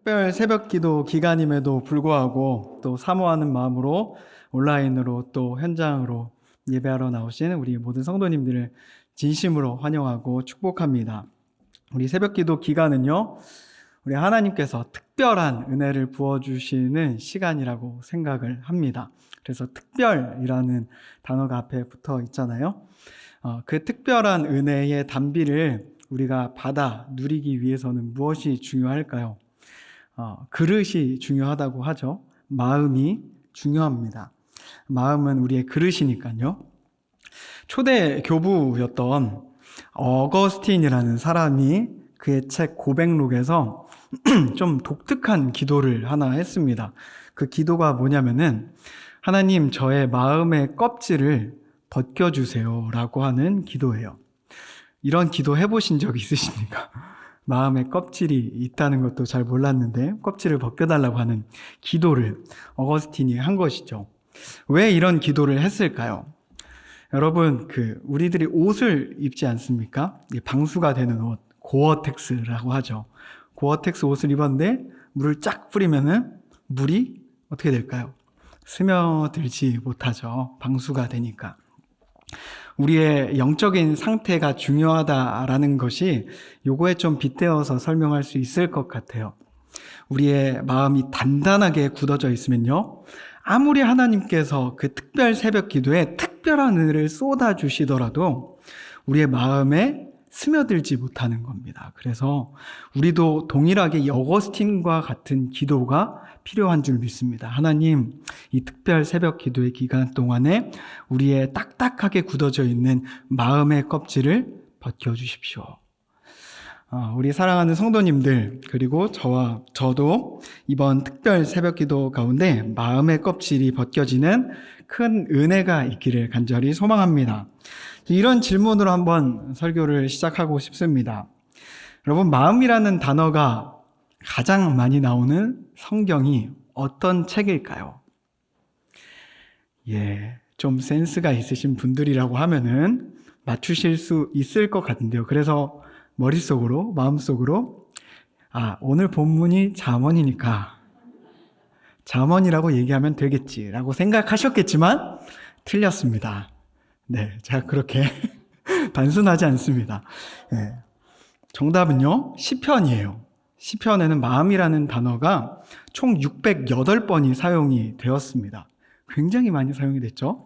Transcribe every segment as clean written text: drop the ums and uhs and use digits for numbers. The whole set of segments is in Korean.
특별 새벽 기도 기간임에도 불구하고 또 사모하는 마음으로 온라인으로 또 현장으로 예배하러 나오신 우리 모든 성도님들을 진심으로 환영하고 축복합니다. 우리 새벽 기도 기간은요, 우리 하나님께서 특별한 은혜를 부어주시는 시간이라고 생각을 합니다. 그래서 특별이라는 단어가 앞에 붙어 있잖아요. 그 특별한 은혜의 단비를 우리가 받아 누리기 위해서는 무엇이 중요할까요? 그릇이 중요하다고 하죠. 마음이 중요합니다. 마음은 우리의 그릇이니까요. 초대 교부였던 어거스틴이라는 사람이 그의 책 고백록에서 좀 독특한 기도를 하나 했습니다. 그 기도가 뭐냐면은 하나님, 저의 마음의 껍질을 벗겨주세요 라고 하는 기도예요. 이런 기도 해보신 적 있으십니까? 마음에 껍질이 있다는 것도 잘 몰랐는데 껍질을 벗겨달라고 하는 기도를 어거스틴이 한 것이죠. 왜 이런 기도를 했을까요? 여러분, 우리들이 옷을 입지 않습니까? 방수가 되는 옷, 고어텍스라고 하죠. 고어텍스 옷을 입었는데 물을 쫙 뿌리면은 물이 어떻게 될까요? 스며들지 못하죠. 방수가 되니까. 우리의 영적인 상태가 중요하다라는 것이 요거에 좀 빗대어서 설명할 수 있을 것 같아요. 우리의 마음이 단단하게 굳어져 있으면요, 아무리 하나님께서 그 특별 새벽 기도에 특별한 은혜를 쏟아주시더라도 우리의 마음에 스며들지 못하는 겁니다. 그래서 우리도 동일하게 어거스틴과 같은 기도가 필요한 줄 믿습니다. 하나님, 이 특별 새벽 기도의 기간 동안에 우리의 딱딱하게 굳어져 있는 마음의 껍질을 벗겨주십시오. 우리 사랑하는 성도님들, 그리고 저도 이번 특별 새벽 기도 가운데 마음의 껍질이 벗겨지는 큰 은혜가 있기를 간절히 소망합니다. 이런 질문으로 한번 설교를 시작하고 싶습니다. 여러분, 마음이라는 단어가 가장 많이 나오는 성경이 어떤 책일까요? 좀 센스가 있으신 분들이라고 하면은 맞추실 수 있을 것 같은데요. 그래서 머릿속으로, 마음속으로 오늘 본문이 잠언이니까 잠언이라고 얘기하면 되겠지라고 생각하셨겠지만 틀렸습니다. 제가 그렇게 단순하지 않습니다. 정답은요, 시편이에요. 시편에는 마음이라는 단어가 총 608번이 사용이 되었습니다. 굉장히 많이 사용이 됐죠.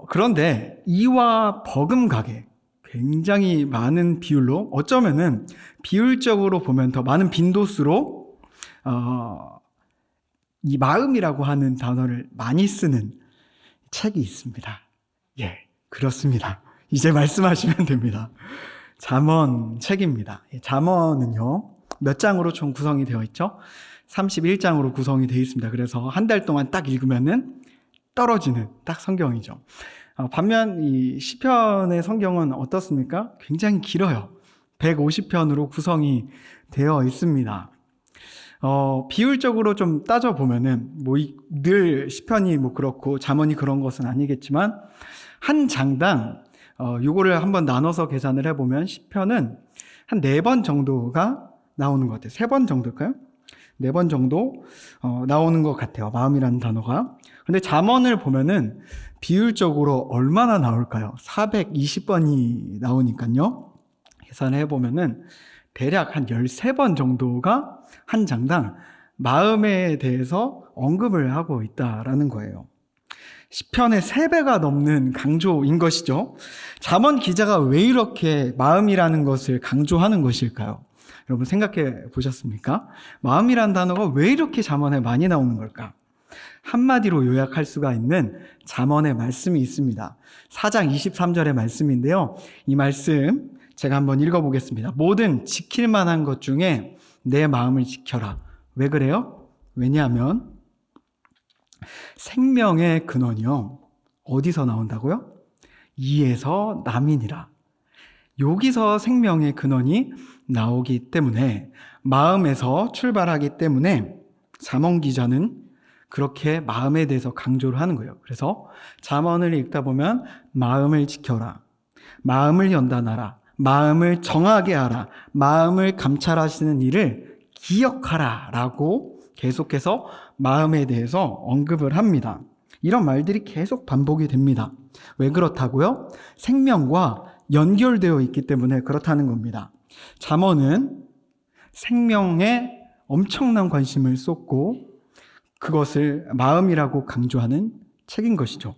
그런데 이와 버금가게 굉장히 많은 비율로, 어쩌면은 비율적으로 보면 더 많은 빈도수로 이 마음이라고 하는 단어를 많이 쓰는 책이 있습니다. 그렇습니다. 이제 말씀하시면 됩니다. 잠언 책입니다. 잠언은요, 몇 장으로 총 구성이 되어 있죠? 31장으로 구성이 되어 있습니다. 그래서 한 달 동안 딱 읽으면은 떨어지는 딱 성경이죠. 반면 이 시편의 성경은 어떻습니까? 굉장히 길어요. 150편으로 구성이 되어 있습니다. 비율적으로 좀 따져보면은, 늘 시편이 그렇고 잠언이 그런 것은 아니겠지만, 한 장당, 요거를 한번 나눠서 계산을 해보면, 시편은 한 4번 정도가 나오는 것 같아요. 3번 정도일까요? 4번 정도, 나오는 것 같아요. 마음이라는 단어가. 근데 잠언을 보면은, 비율적으로 얼마나 나올까요? 420번이 나오니까요. 계산을 해보면은, 대략 한 13번 정도가 한 장당 마음에 대해서 언급을 하고 있다라는 거예요. 시편의 3배가 넘는 강조인 것이죠. 잠언 기자가 왜 이렇게 마음이라는 것을 강조하는 것일까요? 여러분 생각해 보셨습니까? 마음이라는 단어가 왜 이렇게 잠언에 많이 나오는 걸까? 한마디로 요약할 수가 있는 잠언의 말씀이 있습니다. 4장 23절의 말씀인데요. 이 말씀 제가 한번 읽어보겠습니다. 모든 지킬 만한 것 중에 내 마음을 지켜라. 왜 그래요? 왜냐하면 생명의 근원이요, 어디서 나온다고요? 이에서 남이니라. 여기서 생명의 근원이 나오기 때문에, 마음에서 출발하기 때문에 잠언 기자는 그렇게 마음에 대해서 강조를 하는 거예요. 그래서 잠언을 읽다 보면 마음을 지켜라, 마음을 연단하라, 마음을 정하게 하라, 마음을 감찰하시는 일을 기억하라 라고 계속해서 마음에 대해서 언급을 합니다. 이런 말들이 계속 반복이 됩니다. 왜 그렇다고요? 생명과 연결되어 있기 때문에 그렇다는 겁니다. 잠언은 생명에 엄청난 관심을 쏟고 그것을 마음이라고 강조하는 책인 것이죠.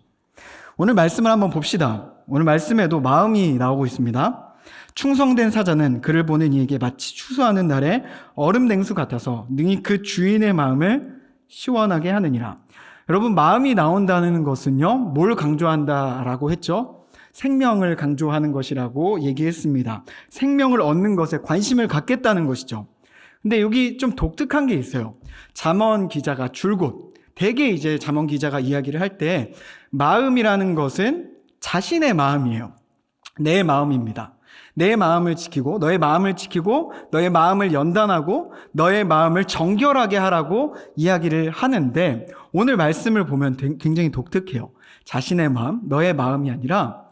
오늘 말씀을 한번 봅시다. 오늘 말씀에도 마음이 나오고 있습니다. 충성된 사자는 그를 보는 이에게 마치 추수하는 날에 얼음 냉수 같아서 능히 그 주인의 마음을 시원하게 하느니라. 여러분, 마음이 나온다는 것은요, 뭘 강조한다라고 했죠? 생명을 강조하는 것이라고 얘기했습니다. 생명을 얻는 것에 관심을 갖겠다는 것이죠. 근데 여기 좀 독특한 게 있어요. 잠언 기자가 줄곧 대개 이제 잠언 기자가 이야기를 할 때 마음이라는 것은 자신의 마음이에요. 내 마음입니다. 내 마음을 지키고 너의 마음을 지키고 너의 마음을 연단하고 너의 마음을 정결하게 하라고 이야기를 하는데 오늘 말씀을 보면 굉장히 독특해요. 자신의 마음, 너의 마음이 아니라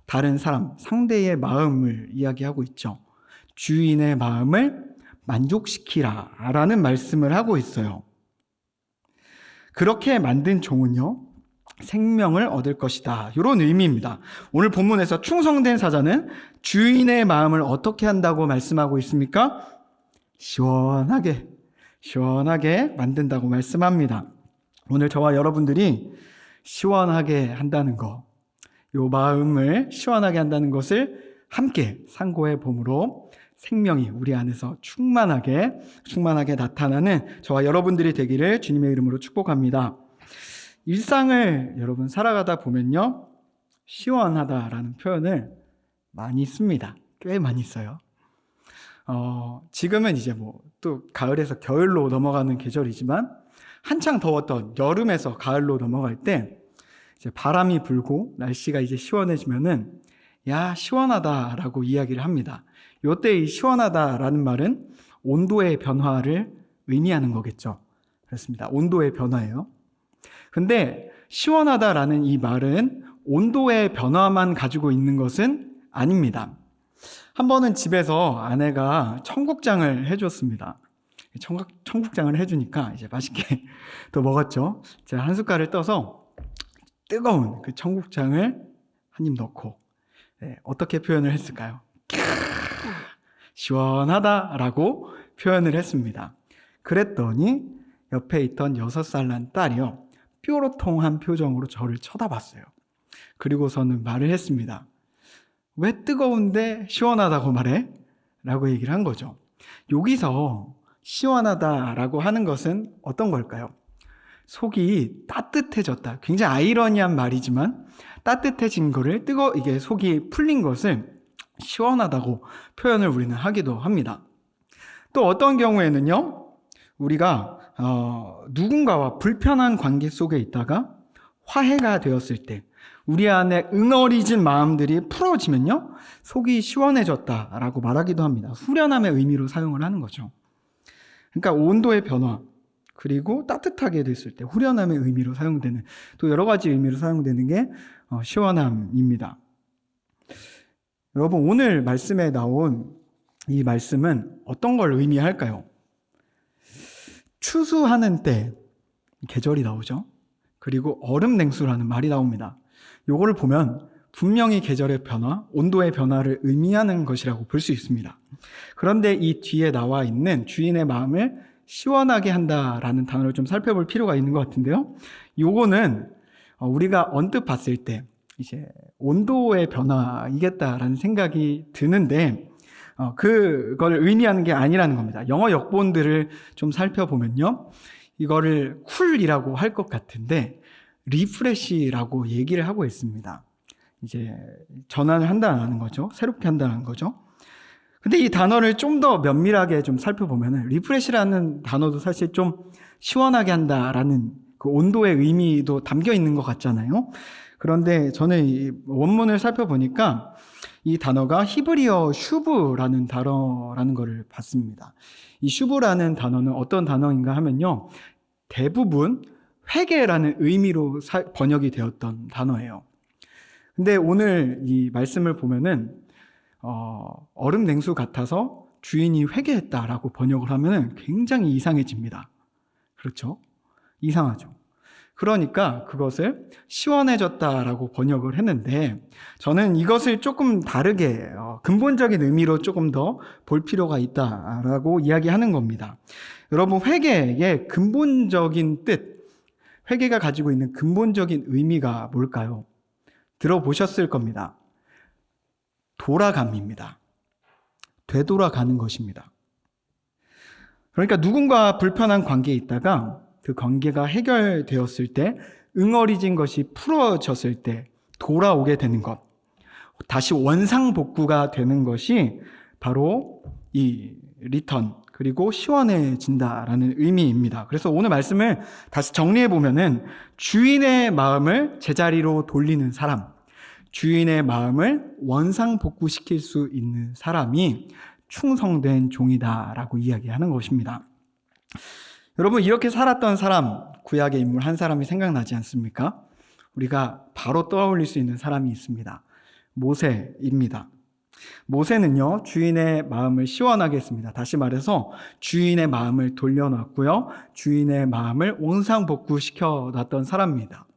다른 사람, 상대의 마음을 이야기하고 있죠. 주인의 마음을 만족시키라 라는 말씀을 하고 있어요. 그렇게 만든 종은요, 생명을 얻을 것이다. 이런 의미입니다. 오늘 본문에서 충성된 사자는 주인의 마음을 어떻게 한다고 말씀하고 있습니까? 시원하게 만든다고 말씀합니다. 오늘 저와 여러분들이 시원하게 한다는 것, 요 마음을 시원하게 한다는 것을 함께 상고해 봄으로 생명이 우리 안에서 충만하게 나타나는 저와 여러분들이 되기를 주님의 이름으로 축복합니다. 일상을 여러분 살아가다 보면요, 시원하다라는 표현을 많이 씁니다. 꽤 많이 써요. 지금은 이제 또 가을에서 겨울로 넘어가는 계절이지만 한창 더웠던 여름에서 가을로 넘어갈 때 이제 바람이 불고 날씨가 이제 시원해지면은 야, 시원하다라고 이야기를 합니다. 요때 이 시원하다라는 말은 온도의 변화를 의미하는 거겠죠. 그렇습니다. 온도의 변화예요. 근데 시원하다라는 이 말은 온도의 변화만 가지고 있는 것은 아닙니다. 한 번은 집에서 아내가 청국장을 해줬습니다. 청국장을 해주니까 이제 맛있게 또 먹었죠. 제가 한 숟갈을 떠서 뜨거운 그 청국장을 한 입 넣고 어떻게 표현을 했을까요? 시원하다라고 표현을 했습니다. 그랬더니 옆에 있던 6살 난 딸이요, 뾰로통한 표정으로 저를 쳐다봤어요. 그리고서는 말을 했습니다. 왜 뜨거운데 시원하다고 말해? 라고 얘기를 한 거죠. 여기서 시원하다라고 하는 것은 어떤 걸까요? 속이 따뜻해졌다. 굉장히 아이러니한 말이지만 따뜻해진 거를 이게 속이 풀린 것을 시원하다고 표현을 우리는 하기도 합니다. 또 어떤 경우에는요, 우리가 누군가와 불편한 관계 속에 있다가 화해가 되었을 때 우리 안에 응어리진 마음들이 풀어지면요, 속이 시원해졌다라고 말하기도 합니다. 후련함의 의미로 사용을 하는 거죠. 그러니까 온도의 변화, 그리고 따뜻하게 됐을 때 후련함의 의미로 사용되는, 또 여러 가지 의미로 사용되는 게 시원함입니다. 여러분, 오늘 말씀에 나온 이 말씀은 어떤 걸 의미할까요? 추수하는 때 계절이 나오죠. 그리고 얼음 냉수라는 말이 나옵니다. 요거를 보면 분명히 계절의 변화, 온도의 변화를 의미하는 것이라고 볼 수 있습니다. 그런데 이 뒤에 나와 있는 주인의 마음을 시원하게 한다라는 단어를 좀 살펴볼 필요가 있는 것 같은데요. 요거는 우리가 언뜻 봤을 때 이제 온도의 변화이겠다라는 생각이 드는데 그걸 의미하는 게 아니라는 겁니다. 영어 역본들을 좀 살펴보면요, 이거를 쿨이라고 할 것 같은데 리프레시라고 얘기를 하고 있습니다. 이제 전환을 한다는 거죠. 새롭게 한다는 거죠. 근데 이 단어를 좀 더 면밀하게 좀 살펴보면 리프레시라는 단어도 사실 좀 시원하게 한다라는 그 온도의 의미도 담겨 있는 것 같잖아요. 그런데 저는 이 원문을 살펴보니까 이 단어가 히브리어 슈브라는 단어라는 것을 봤습니다. 이 슈브라는 단어는 어떤 단어인가 하면요, 대부분 회개라는 의미로 번역이 되었던 단어예요. 근데 오늘 이 말씀을 보면은 얼음 냉수 같아서 주인이 회개했다라고 번역을 하면 굉장히 이상해집니다. 그렇죠? 이상하죠. 그러니까 그것을 시원해졌다라고 번역을 했는데, 저는 이것을 조금 다르게 근본적인 의미로 조금 더 볼 필요가 있다라고 이야기하는 겁니다. 여러분, 회개의 근본적인 뜻, 회개가 가지고 있는 근본적인 의미가 뭘까요? 들어보셨을 겁니다. 돌아감입니다. 되돌아가는 것입니다. 그러니까 누군가 불편한 관계에 있다가 그 관계가 해결되었을 때, 응어리진 것이 풀어졌을 때 돌아오게 되는 것, 다시 원상복구가 되는 것이 바로 이 리턴, 그리고 시원해진다라는 의미입니다. 그래서 오늘 말씀을 다시 정리해 보면은, 주인의 마음을 제자리로 돌리는 사람, 주인의 마음을 원상복구시킬 수 있는 사람이 충성된 종이다라고 이야기하는 것입니다. 여러분, 이렇게 살았던 사람, 구약의 인물 한 사람이 생각나지 않습니까? 우리가 바로 떠올릴 수 있는 사람이 있습니다. 모세입니다. 모세는요, 주인의 마음을 시원하게 했습니다. 다시 말해서 주인의 마음을 돌려놨고요, 주인의 마음을 원상복구시켜 놨던 사람입니다.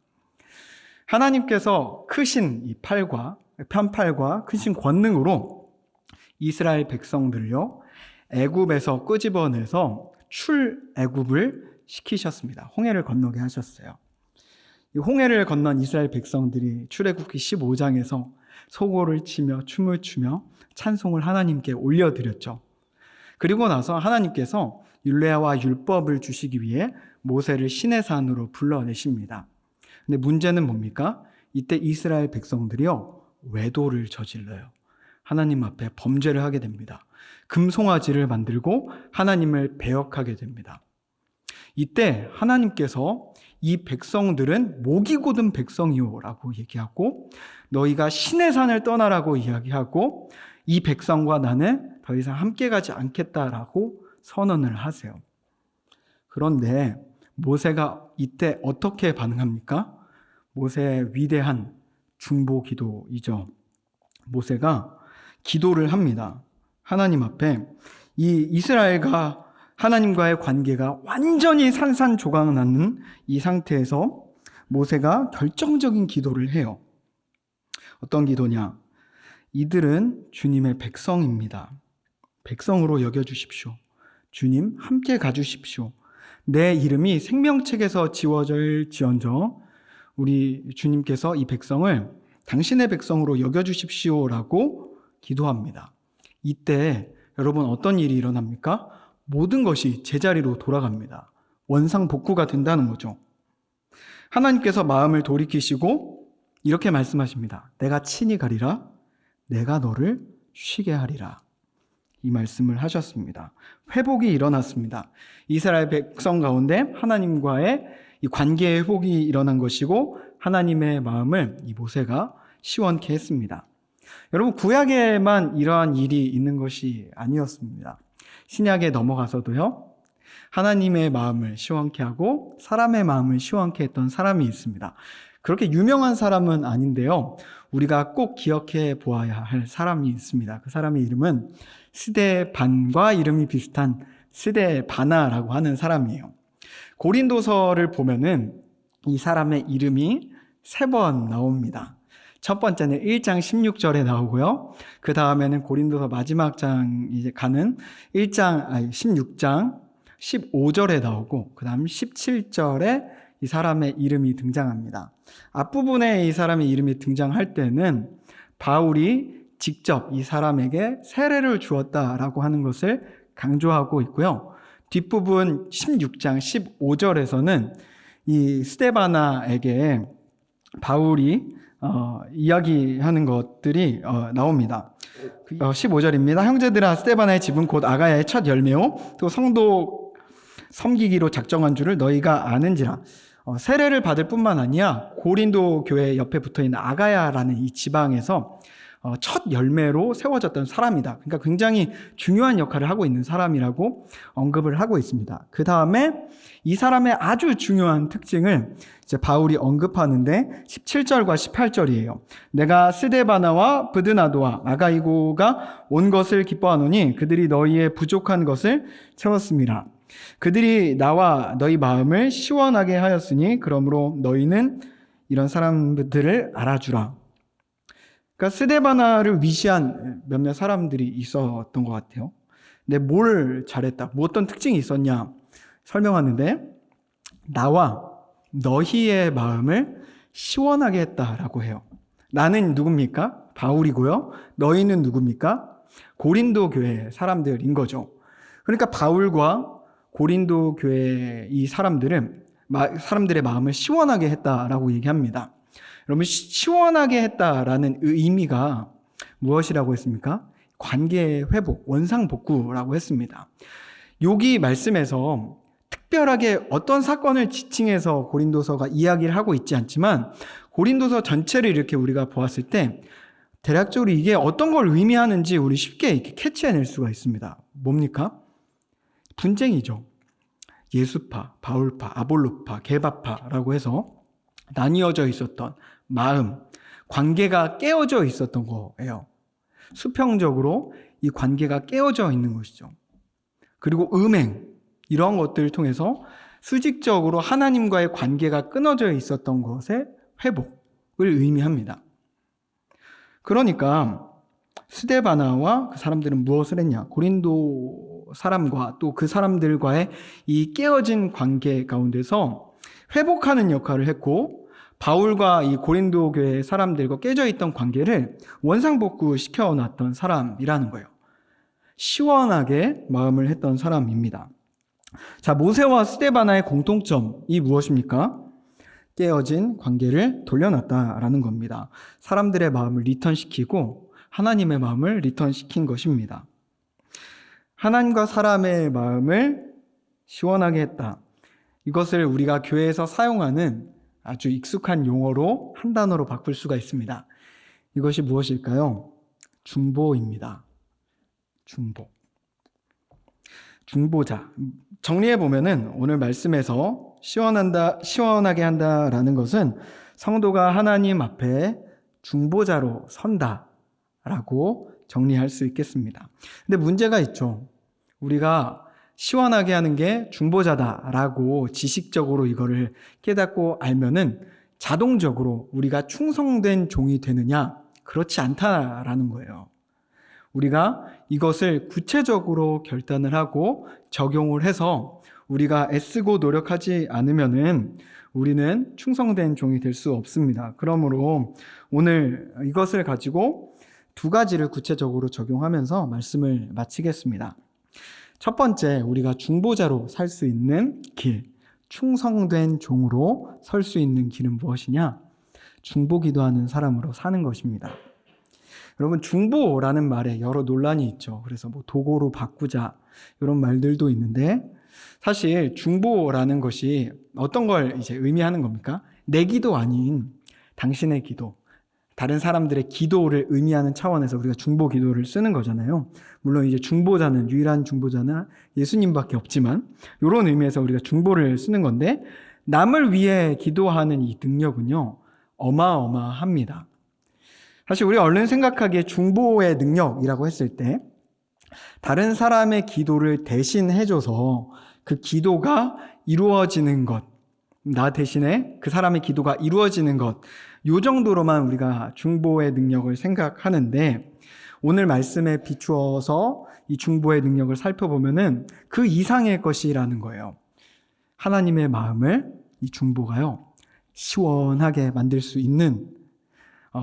하나님께서 크신 이 편팔과 크신 권능으로 이스라엘 백성들을요, 애굽에서 끄집어내서 출애굽을 시키셨습니다. 홍해를 건너게 하셨어요. 이 홍해를 건넌 이스라엘 백성들이 출애굽기 15장에서 소고를 치며 춤을 추며 찬송을 하나님께 올려드렸죠. 그리고 나서 하나님께서 율례와 율법을 주시기 위해 모세를 시내산으로 불러내십니다. 근데 문제는 뭡니까? 이때 이스라엘 백성들이요, 외도를 저질러요. 하나님 앞에 범죄를 하게 됩니다. 금송아지를 만들고 하나님을 배역하게 됩니다. 이때 하나님께서 이 백성들은 목이 곧은 백성이요 라고 얘기하고, 너희가 시내산을 떠나라고 이야기하고, 이 백성과 나는 더 이상 함께 가지 않겠다라고 선언을 하세요. 그런데 모세가 이때 어떻게 반응합니까? 모세의 위대한 중보 기도이죠. 모세가 기도를 합니다. 하나님 앞에 이 이스라엘과 하나님과의 관계가 완전히 산산조각 나는 이 상태에서 모세가 결정적인 기도를 해요. 어떤 기도냐? 이들은 주님의 백성입니다. 백성으로 여겨주십시오. 주님 함께 가주십시오. 내 이름이 생명책에서 지워질지언정 우리 주님께서 이 백성을 당신의 백성으로 여겨주십시오라고 기도합니다. 이때 여러분, 어떤 일이 일어납니까? 모든 것이 제자리로 돌아갑니다. 원상복구가 된다는 거죠. 하나님께서 마음을 돌이키시고 이렇게 말씀하십니다. 내가 친히 가리라. 내가 너를 쉬게 하리라. 이 말씀을 하셨습니다. 회복이 일어났습니다. 이스라엘 백성 가운데 하나님과의 이 관계의 회복이 일어난 것이고, 하나님의 마음을 이 모세가 시원케 했습니다. 여러분, 구약에만 이러한 일이 있는 것이 아니었습니다. 신약에 넘어가서도요, 하나님의 마음을 시원케 하고 사람의 마음을 시원케 했던 사람이 있습니다. 그렇게 유명한 사람은 아닌데요, 우리가 꼭 기억해 보아야 할 사람이 있습니다. 그 사람의 이름은 스데반과 이름이 비슷한 스데바나라고 하는 사람이에요. 고린도서를 보면은 이 사람의 이름이 3번 나옵니다. 첫 번째는 1장 16절에 나오고요. 그 다음에는 고린도서 마지막 장 이제 가는 16장 15절에 나오고, 그 다음 17절에 이 사람의 이름이 등장합니다. 앞부분에 이 사람의 이름이 등장할 때는 바울이 직접 이 사람에게 세례를 주었다라고 하는 것을 강조하고 있고요. 뒷부분 16장 15절에서는 이 스데바나에게 바울이 이야기하는 것들이 나옵니다. 15절입니다. 형제들아, 스데바나의 집은 곧 아가야의 첫 열매요 또 성도 섬기기로 작정한 줄을 너희가 아는지라. 세례를 받을 뿐만 아니라 고린도 교회 옆에 붙어있는 아가야라는 이 지방에서 첫 열매로 세워졌던 사람이다. 그러니까 굉장히 중요한 역할을 하고 있는 사람이라고 언급을 하고 있습니다. 그 다음에 이 사람의 아주 중요한 특징을 이제 바울이 언급하는데 17절과 18절이에요. 내가 스데바나와 브드나도와 아가이고가 온 것을 기뻐하노니 그들이 너희의 부족한 것을 채웠습니다. 그들이 나와 너희 마음을 시원하게 하였으니 그러므로 너희는 이런 사람들을 알아주라. 그러니까 스데바나를 위시한 몇몇 사람들이 있었던 것 같아요. 근데 뭘 잘했다? 뭐 어떤 특징이 있었냐? 설명하는데 나와 너희의 마음을 시원하게 했다라고 해요. 나는 누굽니까? 바울이고요. 너희는 누굽니까? 고린도 교회 사람들인 거죠. 그러니까 바울과 고린도 교회 이 사람들의 마음을 시원하게 했다라고 얘기합니다. 여러분, 시원하게 했다라는 의미가 무엇이라고 했습니까? 관계의 회복, 원상복구라고 했습니다. 여기 말씀에서 특별하게 어떤 사건을 지칭해서 고린도서가 이야기를 하고 있지 않지만 고린도서 전체를 이렇게 우리가 보았을 때 대략적으로 이게 어떤 걸 의미하는지 우리 쉽게 이렇게 캐치해낼 수가 있습니다. 뭡니까? 분쟁이죠. 예수파, 바울파, 아볼로파, 게바파라고 해서 나뉘어져 있었던 마음, 관계가 깨어져 있었던 거예요. 수평적으로 이 관계가 깨어져 있는 것이죠. 그리고 음행, 이런 것들을 통해서 수직적으로 하나님과의 관계가 끊어져 있었던 것의 회복을 의미합니다. 그러니까 스데바나와 그 사람들은 무엇을 했냐? 고린도 사람과 또 그 사람들과의 이 깨어진 관계 가운데서 회복하는 역할을 했고 바울과 이 고린도 교회 사람들과 깨져 있던 관계를 원상복구 시켜놨던 사람이라는 거예요. 시원하게 마음을 했던 사람입니다. 자, 모세와 스데바나의 공통점이 무엇입니까? 깨어진 관계를 돌려놨다라는 겁니다. 사람들의 마음을 리턴시키고 하나님의 마음을 리턴시킨 것입니다. 하나님과 사람의 마음을 시원하게 했다. 이것을 우리가 교회에서 사용하는 아주 익숙한 용어로 한 단어로 바꿀 수가 있습니다. 이것이 무엇일까요? 중보입니다. 중보. 중보자. 정리해 보면은 오늘 말씀에서 시원하게 한다라는 것은 성도가 하나님 앞에 중보자로 선다라고 정리할 수 있겠습니다. 근데 문제가 있죠. 우리가 시원하게 하는 게 중보자다라고 지식적으로 이거를 깨닫고 알면은 자동적으로 우리가 충성된 종이 되느냐? 그렇지 않다라는 거예요. 우리가 이것을 구체적으로 결단을 하고 적용을 해서 우리가 애쓰고 노력하지 않으면은 우리는 충성된 종이 될 수 없습니다. 그러므로 오늘 이것을 가지고 두 가지를 구체적으로 적용하면서 말씀을 마치겠습니다. 첫 번째, 우리가 중보자로 살 수 있는 길, 충성된 종으로 설 수 있는 길은 무엇이냐? 중보기도하는 사람으로 사는 것입니다. 여러분, 중보라는 말에 여러 논란이 있죠. 그래서 도고로 바꾸자 이런 말들도 있는데 사실 중보라는 것이 어떤 걸 이제 의미하는 겁니까? 내 기도 아닌 당신의 기도, 다른 사람들의 기도를 의미하는 차원에서 우리가 중보 기도를 쓰는 거잖아요. 물론 이제 중보자는 유일한 중보자는 예수님밖에 없지만 이런 의미에서 우리가 중보를 쓰는 건데 남을 위해 기도하는 이 능력은요 어마어마합니다. 사실 우리가 얼른 생각하기에 중보의 능력이라고 했을 때 다른 사람의 기도를 대신해줘서 그 기도가 이루어지는 것, 나 대신에 그 사람의 기도가 이루어지는 것, 이 정도로만 우리가 중보의 능력을 생각하는데 오늘 말씀에 비추어서 이 중보의 능력을 살펴보면은 그 이상의 것이라는 거예요. 하나님의 마음을 이 중보가요 시원하게 만들 수 있는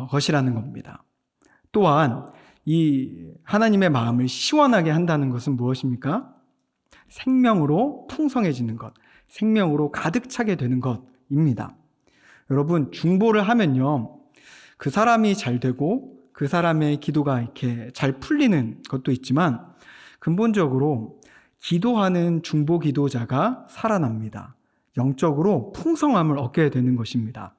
것이라는 겁니다. 또한 이 하나님의 마음을 시원하게 한다는 것은 무엇입니까? 생명으로 풍성해지는 것, 생명으로 가득 차게 되는 것입니다. 여러분, 중보를 하면요 그 사람이 잘 되고 그 사람의 기도가 이렇게 잘 풀리는 것도 있지만 근본적으로 기도하는 중보 기도자가 살아납니다. 영적으로 풍성함을 얻게 되는 것입니다.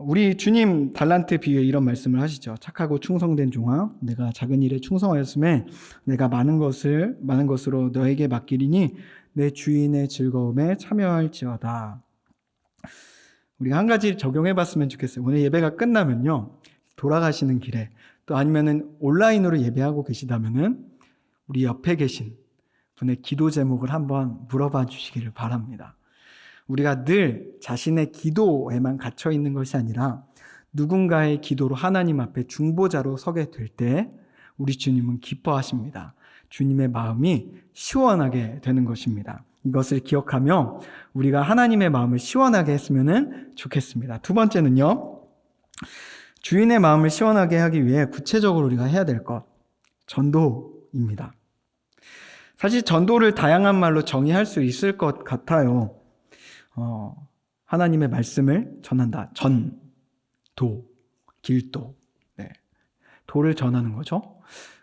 우리 주님 달란트 비유에 이런 말씀을 하시죠. 착하고 충성된 종아, 내가 작은 일에 충성하였음에 내가 많은 것으로 너에게 맡기리니 내 주인의 즐거움에 참여할지어다. 우리가 한 가지 적용해 봤으면 좋겠어요. 오늘 예배가 끝나면요, 돌아가시는 길에 또 아니면은 온라인으로 예배하고 계시다면은 우리 옆에 계신 분의 기도 제목을 한번 물어봐 주시기를 바랍니다. 우리가 늘 자신의 기도에만 갇혀 있는 것이 아니라 누군가의 기도로 하나님 앞에 중보자로 서게 될 때 우리 주님은 기뻐하십니다. 주님의 마음이 시원하게 되는 것입니다. 이것을 기억하며 우리가 하나님의 마음을 시원하게 했으면 좋겠습니다. 두 번째는요, 주인의 마음을 시원하게 하기 위해 구체적으로 우리가 해야 될 것, 전도입니다. 사실 전도를 다양한 말로 정의할 수 있을 것 같아요. 하나님의 말씀을 전한다. 전도, 길도. 네. 도를 전하는 거죠.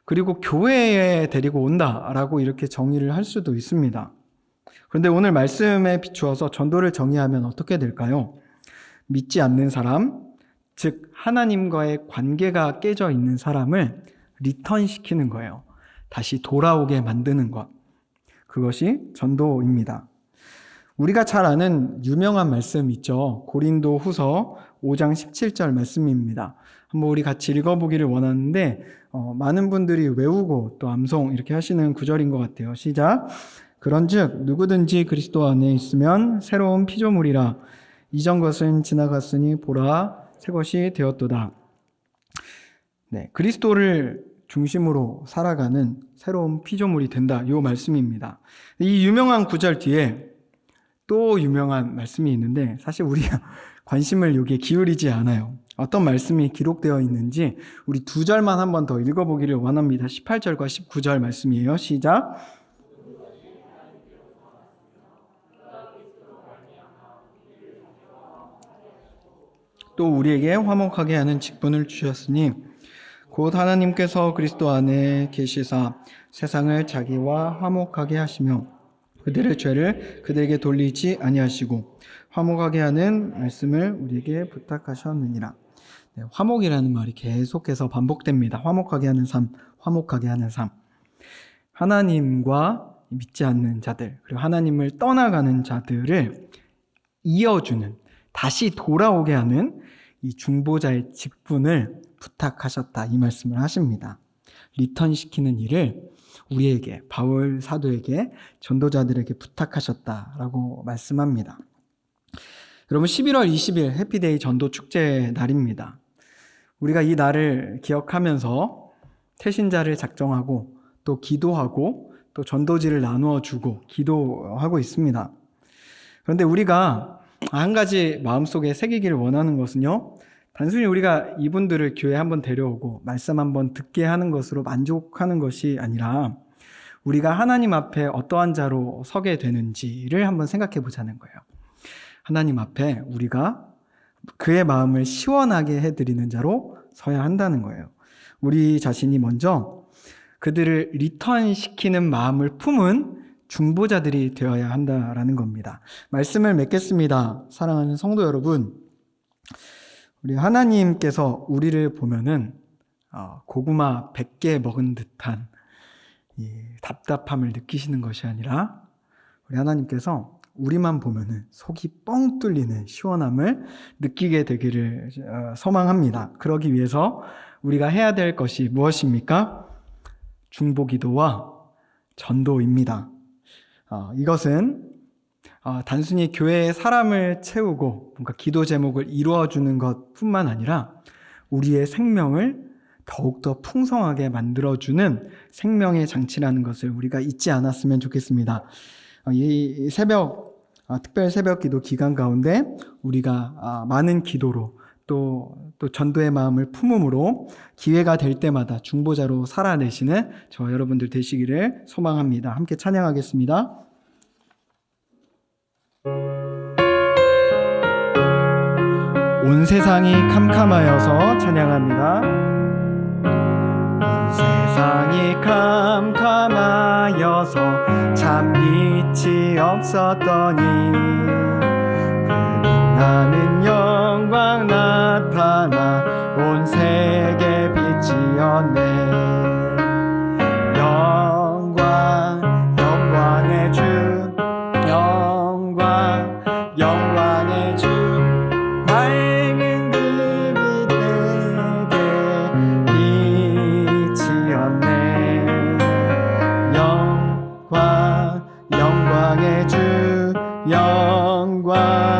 그리고 교회에 데리고 온다라고 이렇게 정의를 할 수도 있습니다. 그런데 오늘 말씀에 비추어서 전도를 정의하면 어떻게 될까요? 믿지 않는 사람, 즉 하나님과의 관계가 깨져 있는 사람을 리턴시키는 거예요. 다시 돌아오게 만드는 것. 그것이 전도입니다. 우리가 잘 아는 유명한 말씀 있죠. 고린도 후서 5장 17절 말씀입니다. 한번 우리 같이 읽어보기를 원하는데 많은 분들이 외우고 또 암송 이렇게 하시는 구절인 것 같아요. 시작. 그런즉 누구든지 그리스도 안에 있으면 새로운 피조물이라 이전 것은 지나갔으니 보라 새 것이 되었도다. 네, 그리스도를 중심으로 살아가는 새로운 피조물이 된다. 이 말씀입니다. 이 유명한 구절 뒤에 또 유명한 말씀이 있는데 사실 우리가 관심을 여기에 기울이지 않아요. 어떤 말씀이 기록되어 있는지 우리 두 절만 한 번 더 읽어보기를 원합니다. 18절과 19절 말씀이에요. 시작. 또 우리에게 화목하게 하는 직분을 주셨으니 곧 하나님께서 그리스도 안에 계시사 세상을 자기와 화목하게 하시며 그들의 죄를 그들에게 돌리지 아니하시고 화목하게 하는 말씀을 우리에게 부탁하셨느니라. 네, 화목이라는 말이 계속해서 반복됩니다. 화목하게 하는 삶, 화목하게 하는 삶. 하나님과 믿지 않는 자들, 그리고 하나님을 떠나가는 자들을 이어주는, 다시 돌아오게 하는 이 중보자의 직분을 부탁하셨다. 이 말씀을 하십니다. 리턴시키는 일을 우리에게, 바울 사도에게, 전도자들에게 부탁하셨다라고 말씀합니다. 여러분 11월 20일 해피데이 전도 축제 날입니다. 우리가 이 날을 기억하면서 태신자를 작정하고 또 기도하고 또 전도지를 나누어 주고 기도하고 있습니다. 그런데 우리가 한 가지 마음속에 새기기를 원하는 것은요, 단순히 우리가 이분들을 교회에 한번 데려오고 말씀 한번 듣게 하는 것으로 만족하는 것이 아니라 우리가 하나님 앞에 어떠한 자로 서게 되는지를 한번 생각해 보자는 거예요. 하나님 앞에 우리가 그의 마음을 시원하게 해드리는 자로 서야 한다는 거예요. 우리 자신이 먼저 그들을 리턴시키는 마음을 품은 중보자들이 되어야 한다라는 겁니다. 말씀을 맺겠습니다. 사랑하는 성도 여러분, 우리 하나님께서 우리를 보면은 고구마 100개 먹은 듯한 이 답답함을 느끼시는 것이 아니라 우리 하나님께서 우리만 보면은 속이 뻥 뚫리는 시원함을 느끼게 되기를 소망합니다. 그러기 위해서 우리가 해야 될 것이 무엇입니까? 중보기도와 전도입니다. 이것은 단순히 교회에 사람을 채우고 뭔가 기도 제목을 이루어주는 것뿐만 아니라 우리의 생명을 더욱더 풍성하게 만들어주는 생명의 장치라는 것을 우리가 잊지 않았으면 좋겠습니다. 이 특별 새벽 기도 기간 가운데 우리가 많은 기도로 또 전도의 마음을 품음으로 기회가 될 때마다 중보자로 살아내시는 저 여러분들 되시기를 소망합니다. 함께 찬양하겠습니다. 온 세상이 캄캄하여서 찬양합니다. 온 세상이 캄캄하여서 참 빛이 없었더니 그 나는 영광 나타나 온 세계 빛이었네. 영광의 주, 영광의 주, 밝은 그 빛 내게 빛이었네. 영광의 주, 영광